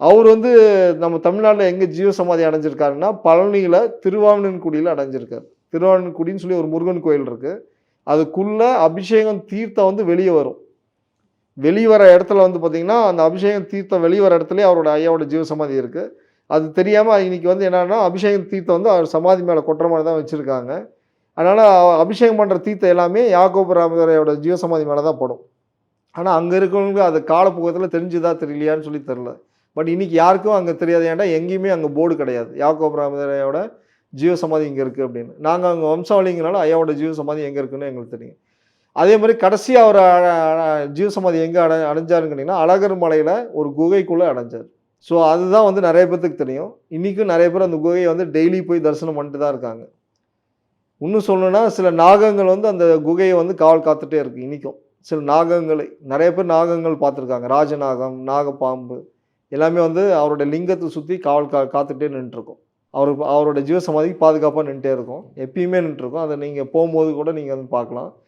அவர் வந்து நம்ம தமிழ்நாட்டுல எங்க ஜீவசமாதி அடைஞ்சிருக்காருன்னா, பழனியில திருவாவினன்குடியில அடைஞ்சிருக்காரு. திருவாவினன்குடின்னு சொல்லி ஒரு முருகன் கோயில் இருக்கு. அதுக்குள்ள அபிஷேகம் தீர்த்தம் வந்து வெளிய வரும். வெளிய வர இடத்துல வந்து பார்த்தீங்கன்னா, அந்த அபிஷேகம் தீர்த்தம் வெளிய வர இடத்துலயே அவரோட ஐயாவோட ஜீவசமாதி இருக்கு. அது தெரியாம இன்னைக்கு வந்து என்னன்னா, அபிஷேகம் தீர்த்தம் வந்து அவர் சமாதி மேல கொட்டுற மாரி தான் வச்சிருக்காங்க. அதனால அபிஷேகம் பண்ற தீர்த்தம் எல்லாமே யாக்கோபு ராமரையோட ஜீவசமாதி மேல தான் படும். ஆனா, அங்க இருக்கிறவங்களுக்கு அது காலப்போக்கத்தில தெரிஞ்சுதா தெரியலையான்னு சொல்லி தெரியல. பட் இன்னைக்கு யாருக்கும் அங்க தெரியாது. ஏன்டா எங்கேயுமே அங்க போர்டு கிடையாது. யாக்கோபு ராமரையோட ஜீவசமாதி இங்க இருக்கு அப்படின்னு. நாங்க அங்க வம்சாவளிங்கிறனால ஐயாவோட ஜீவசமாதி எங்க இருக்குன்னு எங்களுக்கு தெரியும். அதே மாரி கடைசியா அவரு ஜீவசமாதி எங்க அடைஞ்சாருன்னு கேட்டீங்கன்னா, அழகர் மலையில ஒரு குகைக்குள்ள அடைஞ்சாரு. ஸோ அதுதான் வந்து நெறைய பேத்துக்கு தெரியும். இன்னைக்கும் நெறைய பேர் அந்த குகைய வந்து டெய்லி போய் தரிசனம் பண்ணிட்டு தான் இருக்காங்க. இன்னும் சொல்லணும்னா, சில நாகங்கள் வந்து அந்த குகைய வந்து காவல் காத்துட்டே இருக்கு இன்னைக்கும். சில நாகங்களை நெறைய பேர் நாகங்கள் பார்த்துருக்காங்க. ராஜநாகம், நாகப்பாம்பு எல்லாமே வந்து அவருடைய லிங்கத்த சுத்தி காவல் காத்துட்டே நின்னுட்டுருக்கும். அவரோட ஜீவசமாதிக்கு பாதுகாப்பா நின்னுட்டே இருக்கும். எப்பயுமே நின்னுட்டுருக்கும். அத நீங்க போம்போது கூட நீங்க வந்து பார்க்கலாம்.